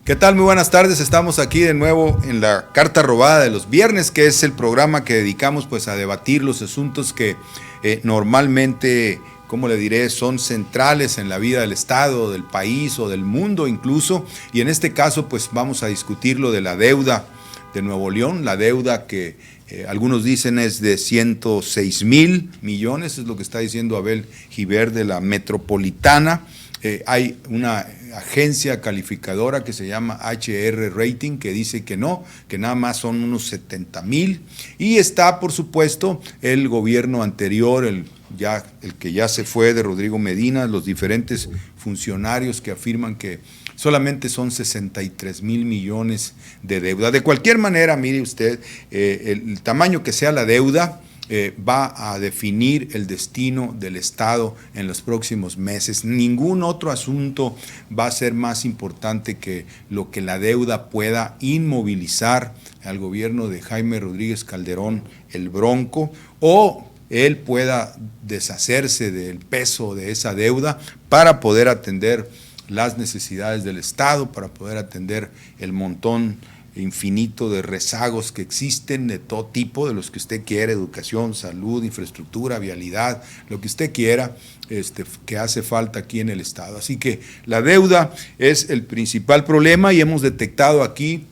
¿Qué tal? Muy buenas tardes, estamos aquí de nuevo en la Carta Robada de los viernes, que es el programa que dedicamos pues a debatir los asuntos que normalmente, ¿cómo le diré?, son centrales en la vida del Estado, del país o del mundo incluso, y en este caso pues vamos a discutir lo de la deuda de Nuevo León, la deuda que algunos dicen es de 106,000 millones, es lo que está diciendo Abel Gibert de la Metropolitana. Hay una agencia calificadora que se llama HR Rating que dice que no, que nada más son unos 70,000, y está por supuesto el gobierno anterior, el que ya se fue, de Rodrigo Medina, los diferentes funcionarios que afirman que solamente son 63,000 millones de deuda. De cualquier manera, mire usted, el tamaño que sea la deuda va a definir el destino del Estado en los próximos meses. Ningún otro asunto va a ser más importante que lo que la deuda pueda inmovilizar al gobierno de Jaime Rodríguez Calderón, el Bronco, o él pueda deshacerse del peso de esa deuda para poder atender las necesidades del Estado, para poder atender el montón infinito de rezagos que existen de todo tipo, de los que usted quiera, educación, salud, infraestructura, vialidad, lo que usted quiera, que hace falta aquí en el Estado. Así que la deuda es el principal problema, y hemos detectado aquí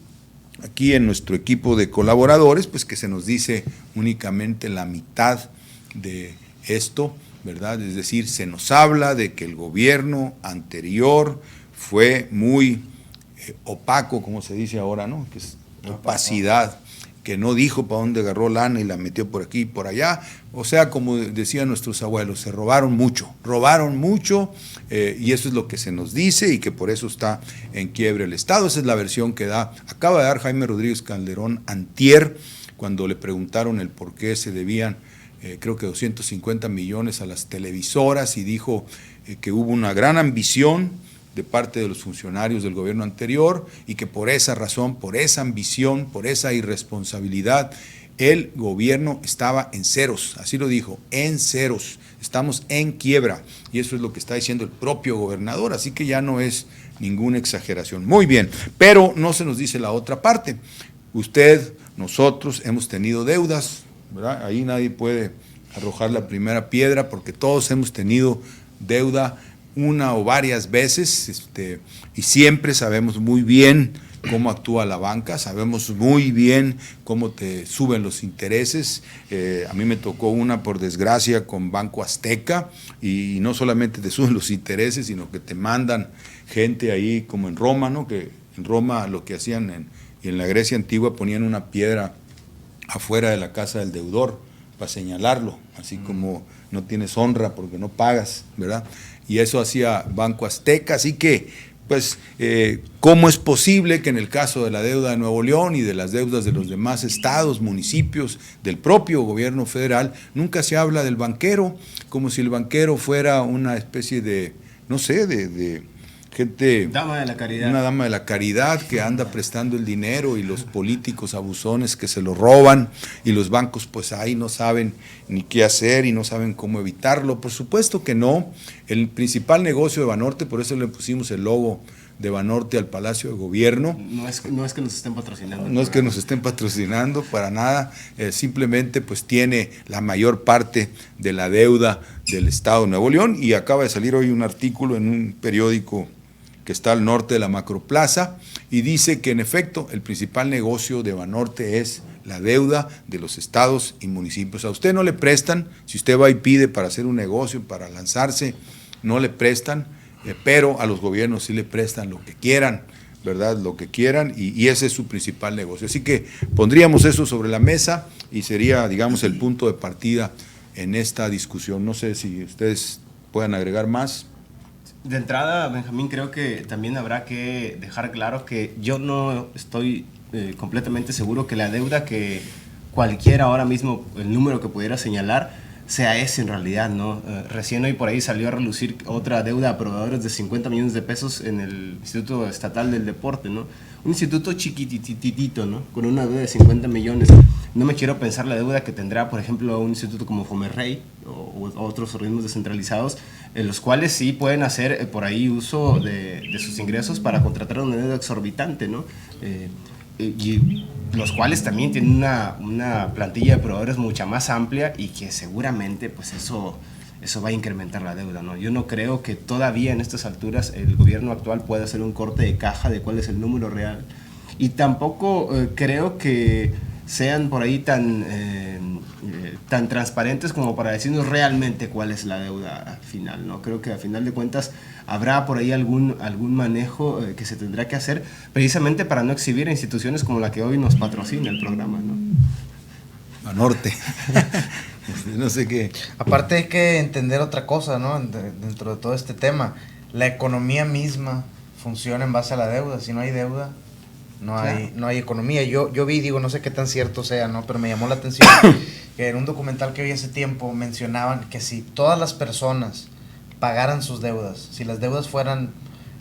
en nuestro equipo de colaboradores, pues que se nos dice únicamente la mitad de esto, ¿verdad? Es decir, se nos habla de que el gobierno anterior fue muy opaco, como se dice ahora, ¿no? Que es opacidad, que no dijo para dónde agarró lana y la metió por aquí y por allá. O sea, como decían nuestros abuelos, se robaron mucho, y eso es lo que se nos dice, y que por eso está en quiebre el Estado. Esa es la versión que acaba de dar Jaime Rodríguez Calderón antier, cuando le preguntaron el por qué se debían creo que 250 millones a las televisoras, y dijo que hubo una gran ambición de parte de los funcionarios del gobierno anterior, y que por esa razón, por esa ambición, por esa irresponsabilidad, el gobierno estaba en ceros, así lo dijo, en ceros, estamos en quiebra, y eso es lo que está diciendo el propio gobernador, así que ya no es ninguna exageración. Muy bien, pero no se nos dice la otra parte. Usted, nosotros hemos tenido deudas, ¿verdad? Ahí nadie puede arrojar la primera piedra, porque todos hemos tenido deuda una o varias veces, y siempre sabemos muy bien cómo actúa la banca, sabemos muy bien cómo te suben los intereses. A mí me tocó una, por desgracia, con Banco Azteca, y no solamente te suben los intereses, sino que te mandan gente ahí como en Roma, ¿no? Que en Roma lo que hacían y en la Grecia antigua ponían una piedra afuera de la casa del deudor para señalarlo, así como no tienes honra porque no pagas, ¿verdad? Y eso hacía Banco Azteca. Así que, pues, ¿cómo es posible que en el caso de la deuda de Nuevo León y de las deudas de los demás estados, municipios, del propio gobierno federal, nunca se habla del banquero, como si el banquero fuera una especie de, no sé, de gente, dama de la caridad, una dama de la caridad que anda prestando el dinero, y los políticos abusones que se lo roban, y los bancos pues ahí no saben ni qué hacer y no saben cómo evitarlo? Por supuesto que no. El principal negocio de Banorte, por eso le pusimos el logo de Banorte al Palacio de Gobierno. No es que nos estén patrocinando. No es que nos estén patrocinando, para nada. Simplemente pues tiene la mayor parte de la deuda del Estado de Nuevo León, y acaba de salir hoy un artículo en un periódico que está al norte de la Macroplaza, y dice que en efecto el principal negocio de Banorte es la deuda de los estados y municipios. A usted no le prestan, si usted va y pide para hacer un negocio, para lanzarse, no le prestan, pero a los gobiernos sí le prestan lo que quieran, ¿verdad? Lo que quieran, y ese es su principal negocio. Así que pondríamos eso sobre la mesa, y sería, digamos, el punto de partida en esta discusión. No sé si ustedes puedan agregar más. De entrada, Benjamín, creo que también habrá que dejar claro que yo no estoy completamente seguro que la deuda que cualquiera ahora mismo, el número que pudiera señalar, sea ese en realidad, ¿no? Recién hoy por ahí salió a relucir otra deuda a proveedores de 50 millones de pesos en el Instituto Estatal del Deporte, ¿no? Un instituto chiquititito, ¿no? Con una deuda de 50 millones. No me quiero pensar la deuda que tendrá, por ejemplo, un instituto como Fomerrey o otros organismos descentralizados los cuales sí pueden hacer por ahí uso de sus ingresos para contratar una deuda exorbitante, ¿no? Y los cuales también tienen una plantilla de proveedores mucha más amplia y que seguramente pues eso va a incrementar la deuda, ¿no? Yo no creo que todavía en estas alturas el gobierno actual pueda hacer un corte de caja de cuál es el número real, y tampoco creo que sean por ahí tan transparentes como para decirnos realmente cuál es la deuda final, ¿no? Creo que a final de cuentas habrá por ahí algún manejo que se tendrá que hacer precisamente para no exhibir a instituciones como la que hoy nos patrocina el programa, ¿no? Banorte. No sé qué. Aparte hay que entender otra cosa, ¿no? Dentro de todo este tema, la economía misma funciona en base a la deuda. Si no hay deuda, no hay economía. Yo vi, digo, no sé qué tan cierto sea, ¿no? Pero me llamó la atención que en un documental que vi hace tiempo mencionaban que si todas las personas pagaran sus deudas, si las deudas fueran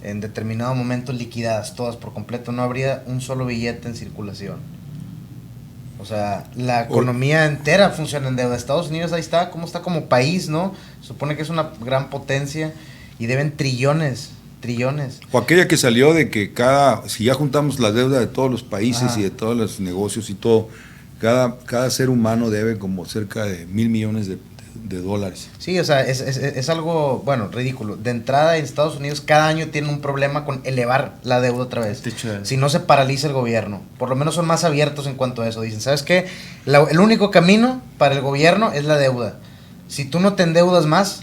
en determinado momento liquidadas todas por completo, no habría un solo billete en circulación. O sea, la economía entera funciona en deuda. Estados Unidos ahí está como país, ¿no? Supone que es una gran potencia y deben trillones. O aquella que salió de que si ya juntamos la deuda de todos los países y de todos los negocios y todo, cada ser humano debe como cerca de $1,000 millones de dólares. Sí, o sea, es algo, bueno, ridículo. De entrada, en Estados Unidos cada año tienen un problema con elevar la deuda otra vez. Si no se paraliza el gobierno. Por lo menos son más abiertos en cuanto a eso. Dicen, ¿sabes qué? El único camino para el gobierno es la deuda. Si tú no te endeudas más,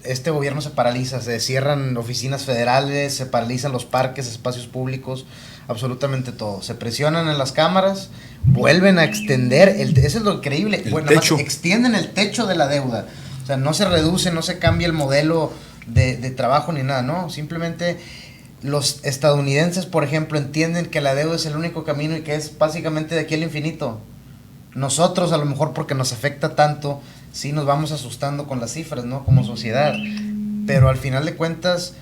este gobierno se paraliza. Se cierran oficinas federales, se paralizan los parques, espacios públicos, absolutamente todo. Se presionan en las cámaras, vuelven a extender, eso es lo increíble, techo. Extienden el techo de la deuda. O sea, no se reduce, no se cambia el modelo de trabajo ni nada, no. Simplemente los estadounidenses, por ejemplo, entienden que la deuda es el único camino y que es básicamente de aquí al infinito. Nosotros, a lo mejor porque nos afecta tanto, sí nos vamos asustando con las cifras, ¿no? Como sociedad. Pero al final de cuentas,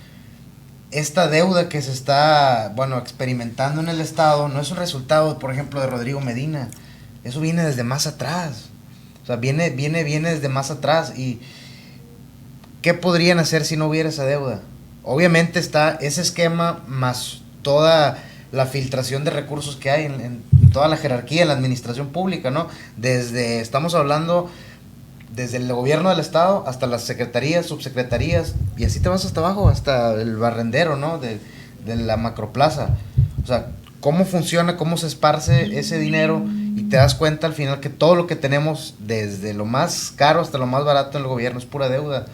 esta deuda que se está, experimentando en el Estado no es un resultado, por ejemplo, de Rodrigo Medina. Eso viene desde más atrás. O sea, viene desde más atrás. ¿Y qué podrían hacer si no hubiera esa deuda? Obviamente está ese esquema más toda la filtración de recursos que hay en toda la jerarquía, en la administración pública, ¿no? Estamos hablando desde el gobierno del estado hasta las secretarías, subsecretarías, y así te vas hasta abajo, hasta el barrendero, ¿no? De la macroplaza. O sea, cómo funciona, cómo se esparce ese dinero, y te das cuenta al final que todo lo que tenemos, desde lo más caro hasta lo más barato en el gobierno, es pura deuda.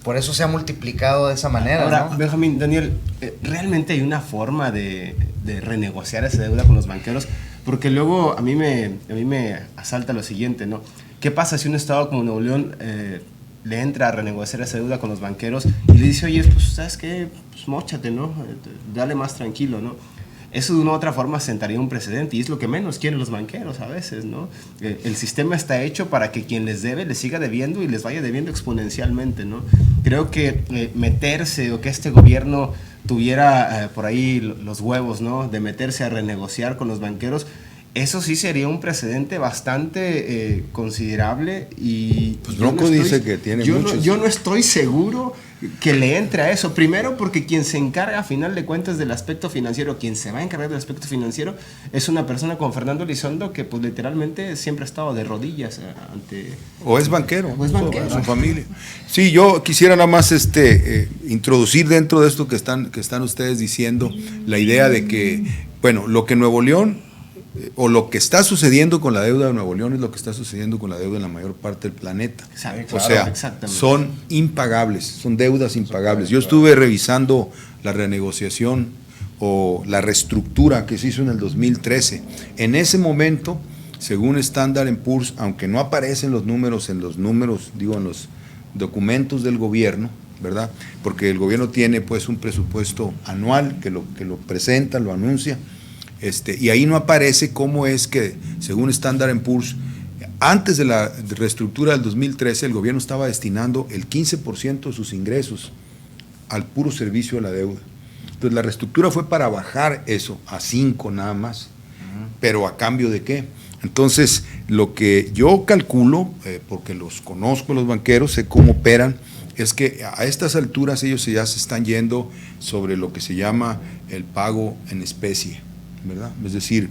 Por eso se ha multiplicado de esa manera. Ahora, ¿no? Benjamín, Daniel, ¿realmente hay una forma de renegociar esa deuda con los banqueros? Porque luego a mí me asalta lo siguiente, ¿no? ¿Qué pasa si un estado como Nuevo León le entra a renegociar esa deuda con los banqueros y le dice, oye, pues, ¿sabes qué? Pues móchate, ¿no? Dale más tranquilo, ¿no? Eso de una u otra forma sentaría un precedente, y es lo que menos quieren los banqueros a veces, ¿no? El sistema está hecho para que quien les debe les siga debiendo y les vaya debiendo exponencialmente, ¿no? Creo que meterse, o que este gobierno tuviera por ahí los huevos, ¿no? De meterse a renegociar con los banqueros, eso sí sería un precedente bastante considerable. Y pues Bronco dice que tiene muchos. Yo no estoy seguro que le entre a eso. Primero porque quien se encarga a final de cuentas del aspecto financiero, quien se va a encargar del aspecto financiero, es una persona como Fernando Elizondo, que pues literalmente siempre ha estado de rodillas ante... O es banquero. O es banquero. Su familia. Sí, yo quisiera nada más introducir dentro de esto que están ustedes diciendo, la idea de que, bueno, lo que Nuevo León, o lo que está sucediendo con la deuda de Nuevo León, es lo que está sucediendo con la deuda en la mayor parte del planeta. Exacto, o sea, son impagables, son deudas impagables. Yo estuve revisando la renegociación o la reestructura que se hizo en el 2013. En ese momento, según Standard & Poor's, aunque no aparecen los números, en los documentos del gobierno, ¿verdad? Porque el gobierno tiene pues un presupuesto anual que lo presenta, lo anuncia. Y ahí no aparece cómo es que, según Standard & Poor's, antes de la reestructura del 2013, el gobierno estaba destinando el 15% de sus ingresos al puro servicio a la deuda. Entonces la reestructura fue para bajar eso a 5 nada más. ¿Pero a cambio de qué? Entonces, lo que yo calculo, porque los conozco los banqueros, sé cómo operan, es que a estas alturas ellos ya se están yendo sobre lo que se llama el pago en especie, ¿verdad? Es decir,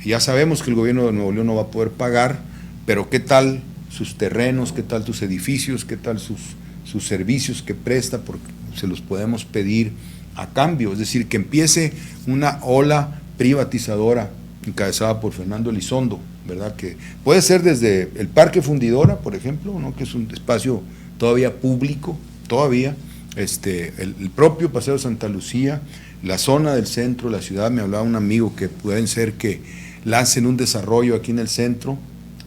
ya sabemos que el gobierno de Nuevo León no va a poder pagar, pero ¿qué tal sus terrenos, qué tal tus edificios, qué tal sus servicios que presta? Porque se los podemos pedir a cambio, es decir, que empiece una ola privatizadora encabezada por Fernando Elizondo, ¿verdad? Que puede ser desde el Parque Fundidora, por ejemplo, ¿no? Que es un espacio todavía público, todavía, el propio Paseo de Santa Lucía, la zona del centro, la ciudad. Me hablaba un amigo que pueden ser que lancen un desarrollo aquí en el centro,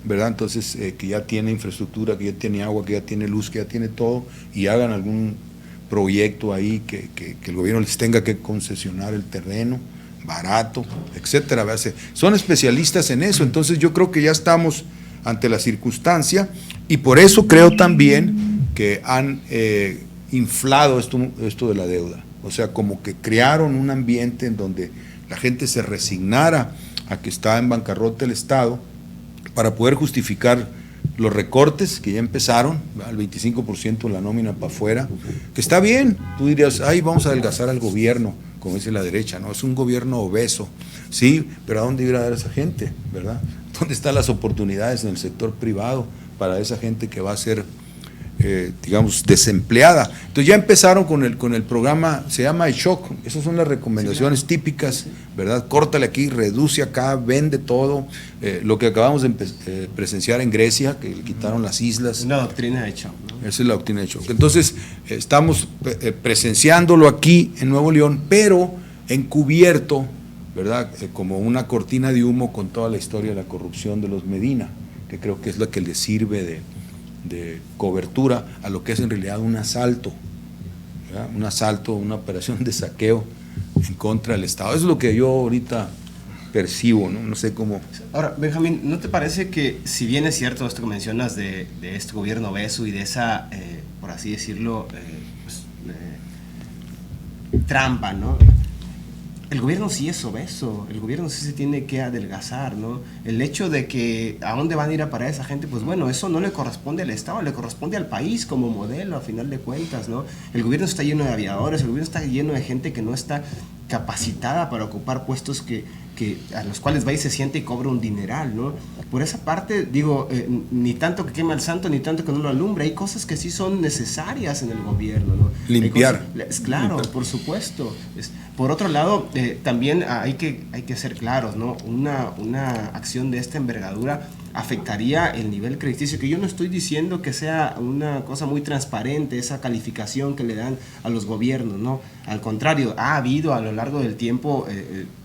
¿verdad? Entonces, que ya tiene infraestructura, que ya tiene agua, que ya tiene luz, que ya tiene todo, y hagan algún proyecto ahí que el gobierno les tenga que concesionar el terreno barato, etcétera. ¿Verdad? Son especialistas en eso, entonces yo creo que ya estamos ante la circunstancia, y por eso creo también que han inflado esto de la deuda, o sea, como que crearon un ambiente en donde la gente se resignara a que está en bancarrota el Estado para poder justificar los recortes que ya empezaron, el 25% de la nómina para afuera, que está bien. Tú dirías, ay, vamos a adelgazar al gobierno, como dice la derecha, ¿no? Es un gobierno obeso, sí, pero ¿a dónde irá a dar esa gente, verdad? ¿Dónde están las oportunidades en el sector privado para esa gente que va a ser, digamos, desempleada? Entonces ya empezaron con el programa, se llama el shock, esas son las recomendaciones típicas, ¿verdad? Córtale aquí, reduce acá, vende todo, lo que acabamos de presenciar en Grecia, que le quitaron las islas. Una doctrina de shock, ¿no? Esa es la doctrina de shock. Entonces, estamos presenciándolo aquí en Nuevo León, pero encubierto, ¿verdad? Como una cortina de humo con toda la historia de la corrupción de los Medina, que creo que es la que le sirve de cobertura a lo que es en realidad un asalto, ¿verdad? Un asalto, una operación de saqueo en contra del Estado. Eso es lo que yo ahorita percibo, ¿no? No sé cómo. Ahora, Benjamín, ¿no te parece que, si bien es cierto esto que mencionas de este gobierno obeso y de esa, por así decirlo, trampa, ¿no? El gobierno sí es obeso, el gobierno sí se tiene que adelgazar, ¿no? El hecho de que a dónde van a ir a parar esa gente, pues bueno, eso no le corresponde al Estado, le corresponde al país como modelo, a final de cuentas, ¿no? El gobierno está lleno de aviadores, el gobierno está lleno de gente que no está capacitada para ocupar puestos a los cuales va y se siente y cobra un dineral, ¿no? Por esa parte, digo, ni tanto que queme al santo, ni tanto que no lo alumbre. Hay cosas que sí son necesacción en el gobierno, ¿no? Limpiar. Claro, por supuesto. Por otro lado, también hay que ser claros, ¿no? Una acción de esta envergadura afectaría el nivel crediticio, que yo no estoy diciendo que sea una cosa muy transparente esa calificación que le dan a los gobiernos, ¿no? Al contrario, ha habido a lo largo del tiempo,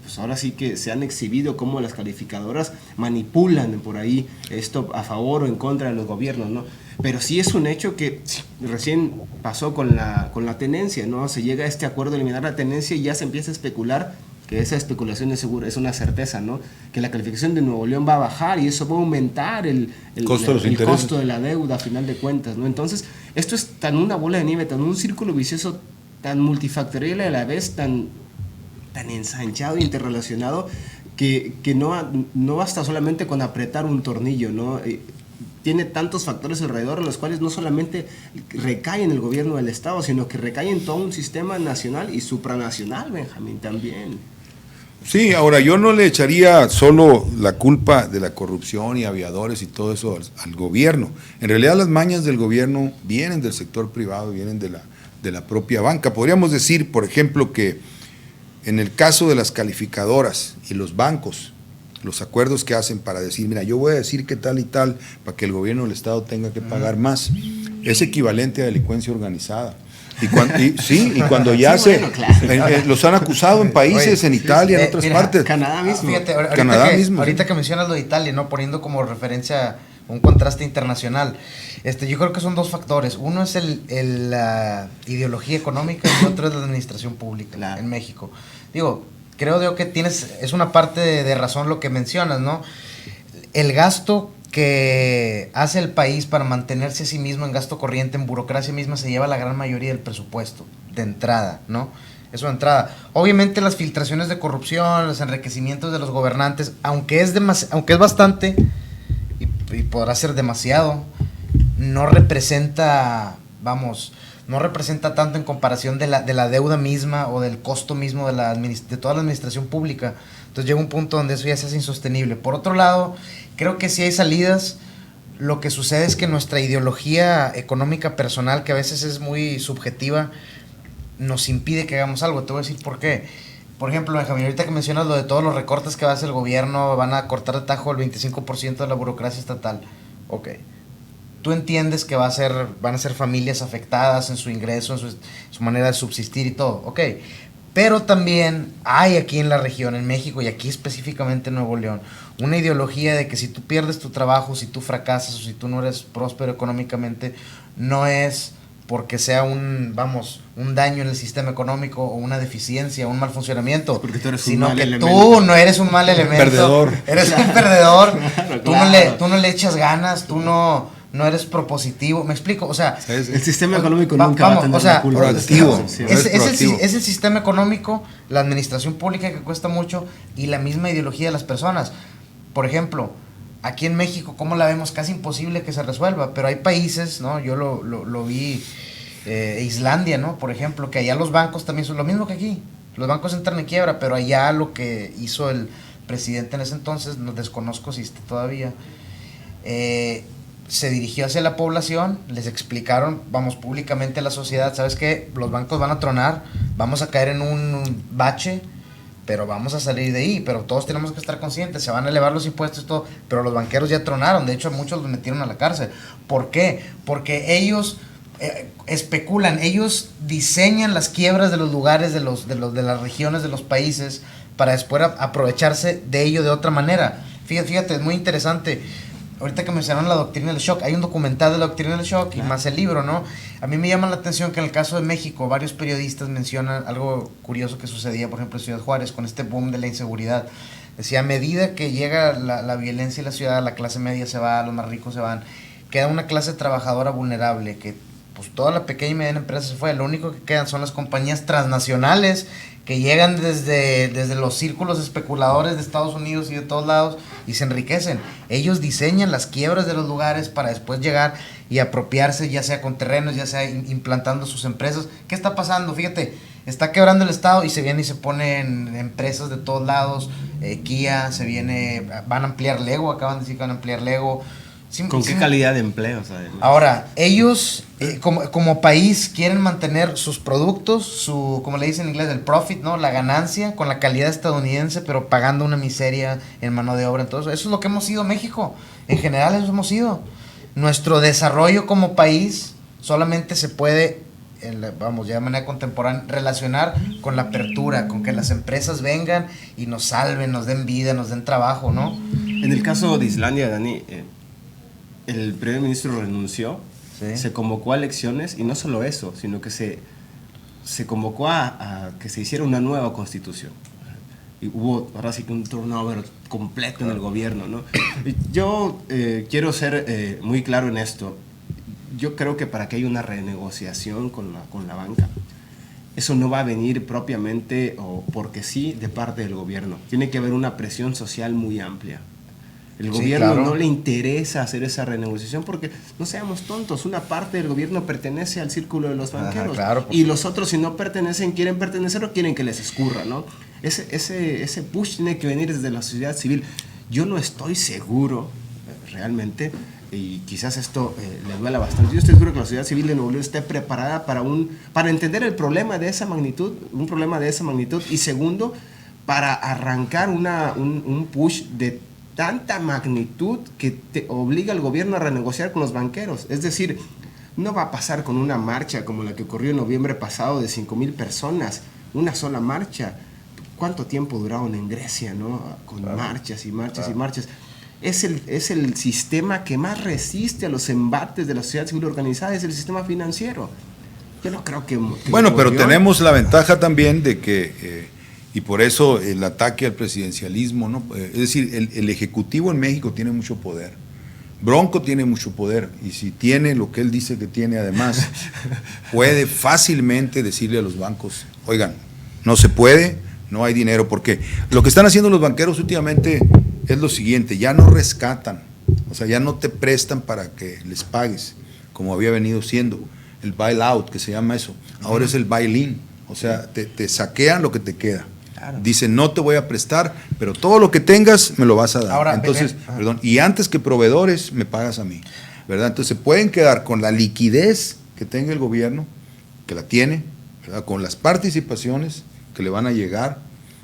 pues ahora sí que se han exhibido cómo las calificadoras manipulan por ahí esto a favor o en contra de los gobiernos, ¿no? Pero sí es un hecho que recién pasó con la tenencia, ¿no? Se llega a este acuerdo de eliminar la tenencia y ya se empieza a especular, que esa especulación es segura, es una certeza, ¿no? Que la calificación de Nuevo León va a bajar y eso va a aumentar el costo de la deuda a final de cuentas, ¿no? Entonces, esto es tan una bola de nieve, tan un círculo vicioso, tan multifactorial y a la vez tan ensanchado e interrelacionado que no basta solamente con apretar un tornillo, ¿no? Tiene tantos factores alrededor en los cuales no solamente recae en el gobierno del Estado, sino que recae en todo un sistema nacional y supranacional, Benjamín, también. Sí, ahora yo no le echaría solo la culpa de la corrupción y aviadores y todo eso al gobierno. En realidad las mañas del gobierno vienen del sector privado, vienen de la propia banca. Podríamos decir, por ejemplo, que en el caso de las calificadoras y los bancos, los acuerdos que hacen para decir, mira, yo voy a decir que tal y tal para que el gobierno del Estado tenga que pagar más, es equivalente a delincuencia organizada. Y cuando ya bueno, claro. los han acusado en países, en Italia, en otras partes. Canadá mismo. Fíjate, mismo. Ahorita que mencionas lo de Italia, ¿no? Poniendo como referencia un contraste internacional. Yo creo que son dos factores. Uno es la ideología económica y otro es la administración pública en México. Digo, creo que es una parte de razón lo que mencionas, ¿no? El gasto que hace el país para mantenerse a sí mismo en gasto corriente, en burocracia misma, se lleva la gran mayoría del presupuesto, de entrada, ¿no? Eso de entrada. Obviamente las filtraciones de corrupción, los enriquecimientos de los gobernantes, aunque es bastante, y podrá ser demasiado, no representa, vamos, no representa tanto en comparación de la deuda misma o del costo mismo de toda la administración pública. Entonces llega un punto donde eso ya se hace insostenible. Por otro lado, creo que sí hay salidas. Lo que sucede es que nuestra ideología económica personal, que a veces es muy subjetiva, nos impide que hagamos algo. Te voy a decir por qué. Por ejemplo, Benjamín, ahorita que mencionas lo de todos los recortes que va a hacer el gobierno, van a cortar de tajo el 25% de la burocracia estatal. Ok. Tú entiendes que van a ser familias afectadas en su ingreso, en su manera de subsistir y todo. Ok. Pero también hay aquí en la región, en México y aquí específicamente en Nuevo León, una ideología de que si tú pierdes tu trabajo, si tú fracasas o si tú no eres próspero económicamente, no es porque sea un daño en el sistema económico o una deficiencia, un mal funcionamiento, porque tú eres sino un mal que elemento. tú no eres un mal elemento. Perdedor. Eres un perdedor. Claro. Tú no le echas ganas, tú no eres propositivo. ¿Me explico? O sea, El sistema económico nunca va a tener la culpa. proactivo. Es el sistema económico, la administración pública que cuesta mucho y la misma ideología de las personas. Por ejemplo, aquí en México, ¿cómo la vemos? Casi imposible que se resuelva, pero hay países, ¿no? Yo lo vi, Islandia, ¿no? Por ejemplo, que allá los bancos también son lo mismo que aquí. Los bancos entran en quiebra, pero allá lo que hizo el presidente en ese entonces, no desconozco si está todavía, se dirigió hacia la población, les explicaron, públicamente a la sociedad, ¿sabes qué? Los bancos van a tronar, vamos a caer en un bache, pero vamos a salir de ahí, pero todos tenemos que estar conscientes, se van a elevar los impuestos y todo, pero los banqueros ya tronaron, de hecho muchos los metieron a la cárcel. ¿Por qué? Porque ellos especulan, ellos diseñan las quiebras de los lugares, de las regiones, de los países, para después aprovecharse de ello de otra manera. Fíjate, es muy interesante. Ahorita que mencionaron la doctrina del shock, hay un documental de la doctrina del shock y más el libro, ¿no? A mí me llama la atención que en el caso de México, varios periodistas mencionan algo curioso que sucedía, por ejemplo, en Ciudad Juárez, con este boom de la inseguridad. Decía, a medida que llega la violencia en la ciudad, la clase media se va, los más ricos se van, queda una clase trabajadora vulnerable, que pues toda la pequeña y mediana empresa se fue, lo único que quedan son las compañías transnacionales que llegan desde los círculos especuladores de Estados Unidos y de todos lados y se enriquecen. Ellos diseñan las quiebras de los lugares para después llegar y apropiarse, ya sea con terrenos, ya sea implantando sus empresas. ¿Qué está pasando? Fíjate, está quebrando el Estado y se viene y se ponen empresas de todos lados. Kia, van a ampliar Lego, acaban de decir que van a ampliar Lego. ¿Con qué calidad de empleos, además? Ahora, ellos como país quieren mantener sus productos, como le dicen en inglés, el profit, ¿no? La ganancia con la calidad estadounidense, pero pagando una miseria en mano de obra. Entonces, eso es lo que hemos sido México. En general, eso hemos sido. Nuestro desarrollo como país solamente se puede, ya de manera contemporánea, relacionar con la apertura, con que las empresas vengan y nos salven, nos den vida, nos den trabajo, ¿no? En el caso de Islandia, Dani, el primer ministro renunció, ¿sí? Se convocó a elecciones y no solo eso, sino que se convocó a que se hiciera una nueva constitución. Y hubo ahora sí que un turnover completo en el gobierno, ¿no? Y yo quiero ser muy claro en esto. Yo creo que para que haya una renegociación con la banca, eso no va a venir propiamente o porque sí de parte del gobierno. Tiene que haber una presión social muy amplia. El gobierno no le interesa hacer esa renegociación porque, no seamos tontos, una parte del gobierno pertenece al círculo de los banqueros. Y los otros, si no pertenecen, quieren pertenecer o quieren que les escurra, ¿no? Ese push tiene que venir desde la sociedad civil. Yo no estoy seguro, realmente, y quizás esto le duela bastante, yo estoy seguro que la sociedad civil de Nuevo León esté preparada para entender el problema de esa magnitud, y segundo, para arrancar un push de tanta magnitud que te obliga al gobierno a renegociar con los banqueros. Es decir, no va a pasar con una marcha como la que ocurrió en noviembre pasado de 5,000 personas, una sola marcha. ¿Cuánto tiempo duraron en Grecia, no? Con marchas y marchas y marchas. Es el sistema que más resiste a los embates de la sociedad civil organizada, es el sistema financiero. Yo no creo que bueno, pero tenemos la ventaja también de que y por eso el ataque al presidencialismo, ¿no? Es decir, el Ejecutivo en México tiene mucho poder. Bronco tiene mucho poder y si tiene lo que él dice que tiene además, puede fácilmente decirle a los bancos, oigan, no se puede, no hay dinero, porque lo que están haciendo los banqueros últimamente es lo siguiente, ya no rescatan, o sea, ya no te prestan para que les pagues, como había venido siendo. el bailout, que se llama eso. Ahora es el bail-in, o sea, te saquean lo que te queda. Claro. Dicen, no te voy a prestar, pero todo lo que tengas me lo vas a dar. Ahora, entonces, y antes que proveedores, me pagas a mí, ¿verdad? Entonces se pueden quedar con la liquidez que tenga el gobierno, que la tiene, ¿verdad? Con las participaciones que le van a llegar,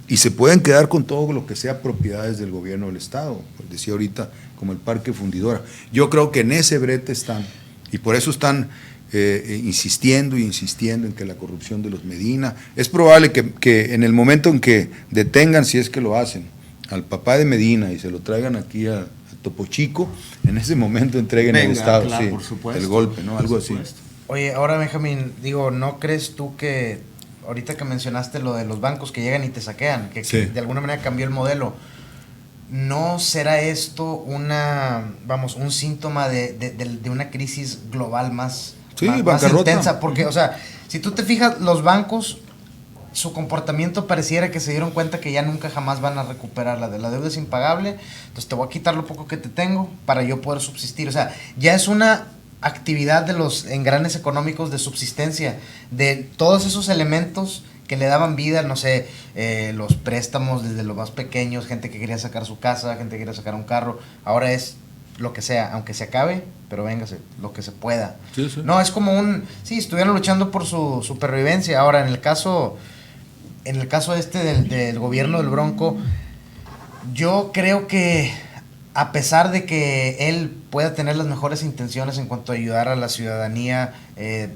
y se pueden quedar con todo lo que sea propiedades del gobierno del Estado, pues decía ahorita, como el Parque Fundidora. Yo creo que en ese brete están, y por eso están insistiendo en que la corrupción de los Medina, es probable que en el momento en que detengan, si es que lo hacen, al papá de Medina y se lo traigan aquí a Topo Chico, en ese momento entreguen el Estado, claro, sí, por supuesto, el golpe, ¿no? Algo así. Oye, ahora Benjamín, digo, ¿no crees tú que ahorita que mencionaste lo de los bancos que llegan y te saquean, que de alguna manera cambió el modelo, ¿no será esto un síntoma de una crisis global más intensa? Porque, o sea, si tú te fijas, los bancos, su comportamiento pareciera que se dieron cuenta que ya nunca jamás van a recuperar la deuda es impagable, entonces te voy a quitar lo poco que te tengo para yo poder subsistir. O sea, ya es una actividad de los engranes económicos de subsistencia, de todos esos elementos que le daban vida, no sé, los préstamos desde los más pequeños, gente que quería sacar su casa, gente que quería sacar un carro, ahora es lo que sea, aunque se acabe, pero véngase, lo que se pueda. Sí, sí. No, es como estuvieron luchando por su supervivencia. Ahora, en el caso del gobierno del Bronco, yo creo que a pesar de que él pueda tener las mejores intenciones en cuanto a ayudar a la ciudadanía,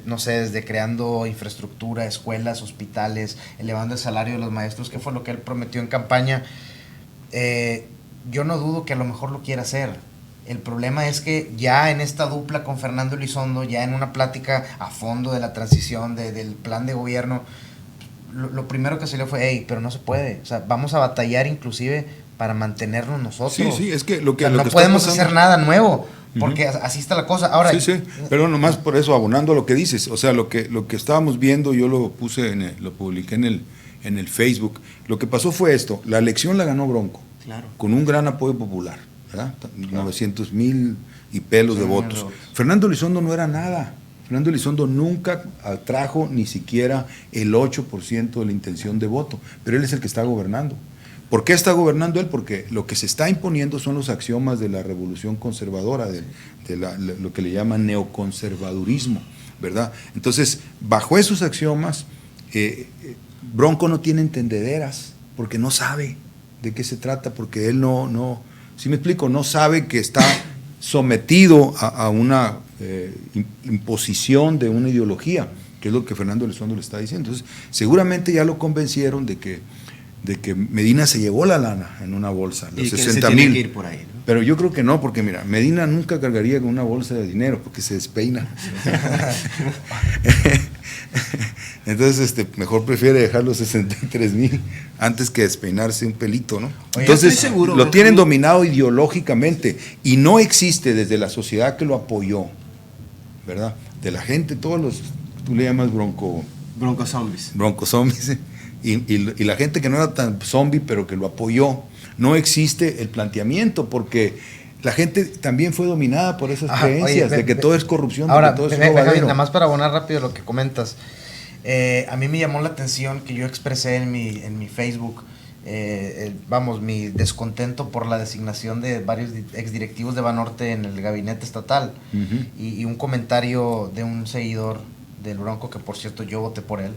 no sé, desde creando infraestructura, escuelas, hospitales, elevando el salario de los maestros, que fue lo que él prometió en campaña, yo no dudo que a lo mejor lo quiera hacer. El problema es que ya en esta dupla con Fernando Elizondo, ya en una plática a fondo de la transición, del plan de gobierno, lo primero que salió fue, hey, pero no se puede, o sea, vamos a batallar inclusive para mantenernos nosotros. Sí, es que lo que... O sea, no podemos hacer nada nuevo, porque así está la cosa. Ahora, sí, pero nomás por eso, abonando a lo que dices, o sea, lo que estábamos viendo, yo lo puse, lo publiqué en el Facebook, lo que pasó fue esto, la elección la ganó Bronco, claro, con un gran apoyo popular, ¿verdad? Claro. 900,000 y pelos de votos. Fernando Elizondo no era nada. Fernando Elizondo nunca atrajo ni siquiera el 8% de la intención de voto, pero él es el que está gobernando. ¿Por qué está gobernando él? Porque lo que se está imponiendo son los axiomas de la revolución conservadora, lo que le llaman neoconservadurismo, ¿verdad? Entonces, bajo esos axiomas, Bronco no tiene entendederas, porque no sabe de qué se trata, porque él no, ¿sí me explico? No sabe que está sometido a una imposición de una ideología, que es lo que Fernando Elizondo le está diciendo. Entonces, seguramente ya lo convencieron de que Medina se llevó la lana en una bolsa, los 60,000. ¿No? Pero yo creo que no, porque mira, Medina nunca cargaría con una bolsa de dinero, porque se despeina. Entonces, mejor prefiere dejar los 63,000 antes que despeinarse un pelito, ¿no? Oye, entonces, seguro, lo tienen dominado ideológicamente y no existe desde la sociedad que lo apoyó, ¿verdad? De la gente, tú le llamas bronco zombies. Y la gente que no era tan zombie, pero que lo apoyó, no existe el planteamiento, porque la gente también fue dominada por esas creencias de que todo es corrupción, ahora, de que todo es robadero. Nada más para abonar rápido lo que comentas, a mí me llamó la atención que yo expresé en mi Facebook, mi descontento por la designación de varios exdirectivos de Banorte en el gabinete estatal, y un comentario de un seguidor del Bronco, que por cierto yo voté por él,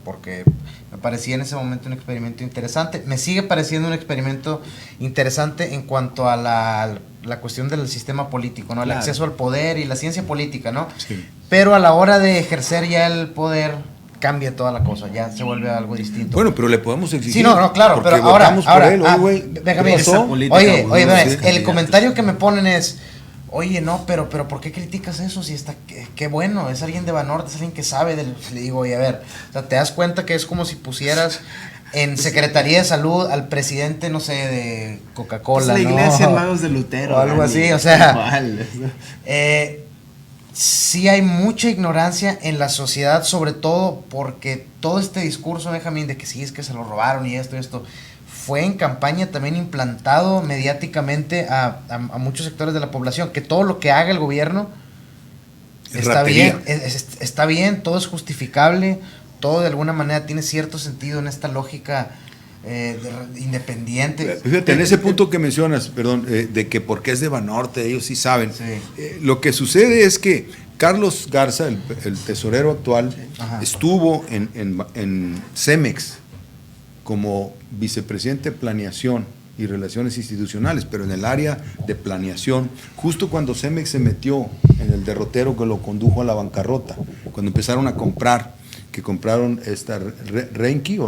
porque me parecía en ese momento un experimento interesante. Me sigue pareciendo un experimento interesante en cuanto a la cuestión del sistema político, ¿no? Claro. El acceso al poder y la ciencia política, ¿no? Sí. Pero a la hora de ejercer ya el poder cambia toda la cosa, ya se vuelve algo distinto. Bueno, pero le podemos exigir. Sí, no, claro, pero ahora, el comentario que me ponen es: oye, no, pero ¿por qué criticas eso? Si está, qué bueno, es alguien de Banorte, es alguien que sabe le digo, oye, a ver, o sea, te das cuenta que es como si pusieras en Secretaría de Salud al presidente, no sé, de Coca-Cola, la Iglesia Hermanos de Lutero. O algo así, o sea, sí hay mucha ignorancia en la sociedad, sobre todo porque todo este discurso, Benjamín, de que sí, es que se lo robaron y esto, fue en campaña también implantado mediáticamente a muchos sectores de la población, que todo lo que haga el gobierno está bien, está bien, todo es justificable, todo de alguna manera tiene cierto sentido en esta lógica independiente. Fíjate, en ese punto que mencionas, perdón, de que porque es de Banorte, ellos sí saben. Sí. Lo que sucede es que Carlos Garza, el tesorero actual, estuvo en Cemex como vicepresidente de Planeación y Relaciones Institucionales, pero en el área de planeación, justo cuando Cemex se metió en el derrotero que lo condujo a la bancarrota, cuando empezaron a comprar, que compraron esta Renki,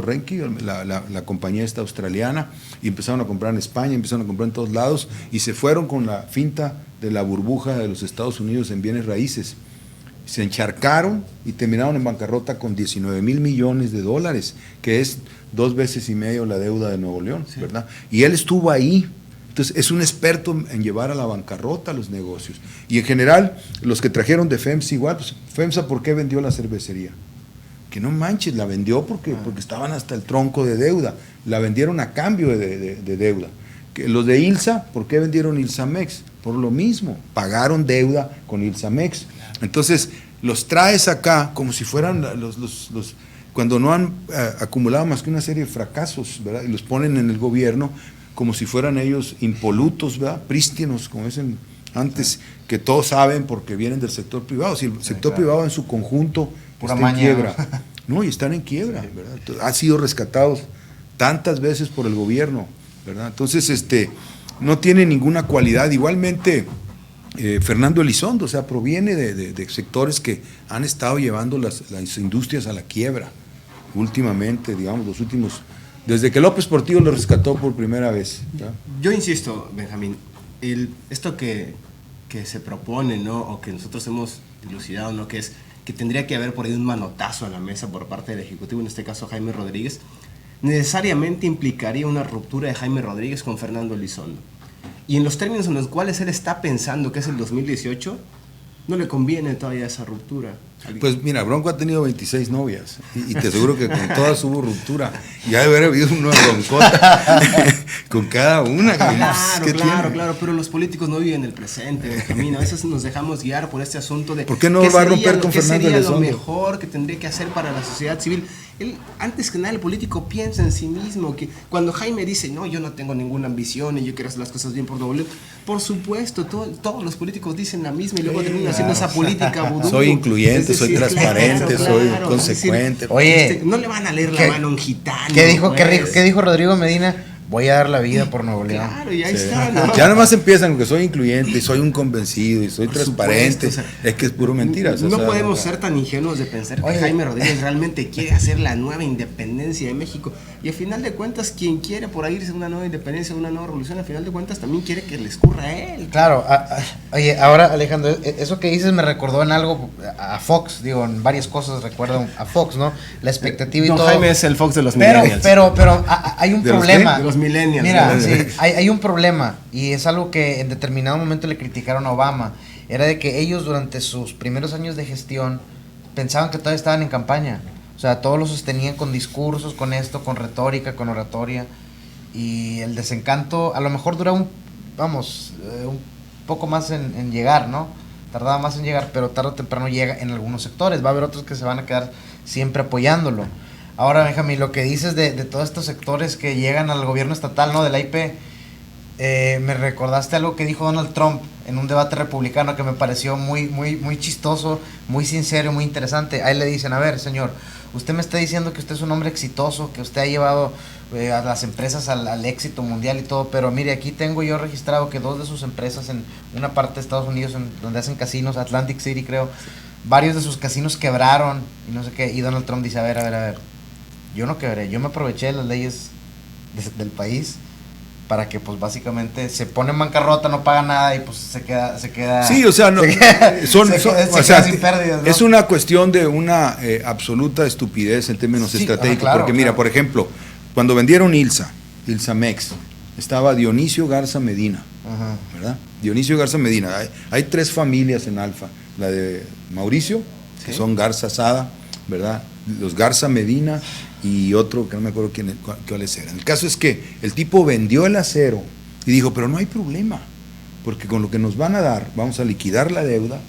la compañía esta australiana, y empezaron a comprar en España, empezaron a comprar en todos lados, y se fueron con la finta de la burbuja de los Estados Unidos en bienes raíces. Se encharcaron y terminaron en bancarrota con 19,000 millones de dólares, que es 2,5 veces la deuda de Nuevo León, sí, ¿verdad? Y él estuvo ahí. Entonces, es un experto en llevar a la bancarrota los negocios. Y en general, los que trajeron de FEMSA igual, pues, FEMSA, ¿por qué vendió la cervecería? Que no manches, la vendió porque estaban hasta el tronco de deuda. La vendieron a cambio de deuda. Que los de ILSA, ¿por qué vendieron ILSAMEX? Por lo mismo, pagaron deuda con ILSAMEX. Entonces, los traes acá como si fueran cuando no han acumulado más que una serie de fracasos, ¿verdad? Y los ponen en el gobierno como si fueran ellos impolutos, ¿verdad? Prístinos, como dicen antes, que todos saben porque vienen del sector privado. Si el sector privado en su conjunto está en quiebra, ¿no? Y están en quiebra, ¿verdad? Han sido rescatados tantas veces por el gobierno, ¿verdad? Entonces, no tiene ninguna cualidad. Igualmente, Fernando Elizondo, o sea, proviene de sectores que han estado llevando las industrias a la quiebra últimamente, digamos, desde que López Portillo lo rescató por primera vez, ¿verdad? Yo insisto, Benjamín, esto que se propone, ¿no? O que nosotros hemos dilucidado, ¿no? Que es que tendría que haber por ahí un manotazo a la mesa por parte del Ejecutivo, en este caso Jaime Rodríguez, necesariamente implicaría una ruptura de Jaime Rodríguez con Fernando Elizondo. Y en los términos en los cuales él está pensando, que es el 2018, no le conviene todavía esa ruptura. Pues mira, Bronco ha tenido 26 novias y te aseguro que con todas hubo ruptura. Y ha de haber habido una broncota con cada una. Claro, pero los políticos no viven el presente, Benjamín. A veces nos dejamos guiar por este asunto de ¿por qué no va a romper con Fernando Elizondo? Lo mejor que tendría que hacer para la sociedad civil. Él, antes que nada, el político piensa en sí mismo. Que cuando Jaime dice, no, yo no tengo ninguna ambición y yo quiero hacer las cosas bien por doble, por supuesto, todos los políticos dicen la misma y luego terminan haciendo esa política vudú. Soy incluyente, soy transparente, soy consecuente. Oye, no le van a leer la mano a un gitano. ¿Qué dijo Rodrigo Medina? Voy a dar la vida por Nuevo León. Claro, y ahí está, ¿no? Ya nomás empiezan que soy incluyente, y soy un convencido, y soy por transparente. Supuesto, o sea, es que es puro mentiras. No podemos ser tan ingenuos de pensar que Jaime Rodríguez realmente quiere hacer la nueva independencia de México. Y al final de cuentas, quien quiere por ahí irse a una nueva independencia, una nueva revolución, al final de cuentas también quiere que le escurra a él. Claro. Oye, ahora Alejandro, eso que dices me recordó en algo a Fox, digo, en varias cosas recuerdo a Fox, ¿no? La expectativa y todo. Jaime es el Fox de los millennials. Pero hay un problema. De los millennials. Mira, sí, hay un problema y es algo que en determinado momento le criticaron a Obama. Era de que ellos durante sus primeros años de gestión pensaban que todavía estaban en campaña. O sea, todos lo sostenían con discursos, con esto, con retórica, con oratoria. Y el desencanto a lo mejor dura un poco más en llegar, ¿no? Tardaba más en llegar, pero tarde o temprano llega en algunos sectores. Va a haber otros que se van a quedar siempre apoyándolo. Ahora, Benjamín, lo que dices de todos estos sectores que llegan al gobierno estatal, ¿no? De la IP, me recordaste algo que dijo Donald Trump en un debate republicano que me pareció muy chistoso, muy sincero, muy interesante. Ahí le dicen, a ver, señor, usted me está diciendo que usted es un hombre exitoso, que usted ha llevado a las empresas al éxito mundial y todo, pero mire, aquí tengo yo registrado que 2 de sus empresas en una parte de Estados Unidos, donde hacen casinos, Atlantic City creo, varios de sus casinos quebraron y no sé qué, y Donald Trump dice, a ver, yo no quebré, yo me aproveché de las leyes del país para que pues básicamente se pone en bancarrota, no paga nada y pues se queda sí, o sea, no, se queda sin pérdidas, ¿no? Es una cuestión de una absoluta estupidez en términos estratégicos, claro, porque mira, por ejemplo, cuando vendieron ILSAMEX, estaba Dionisio Garza Medina, ¿verdad? Dionisio Garza Medina, hay 3 familias en Alfa, la de Mauricio, que son Garza Sada, ¿verdad? Los Garza Medina y otro que no me acuerdo cuáles eran. El caso es que el tipo vendió el acero y dijo, pero no hay problema, porque con lo que nos van a dar vamos a liquidar la deuda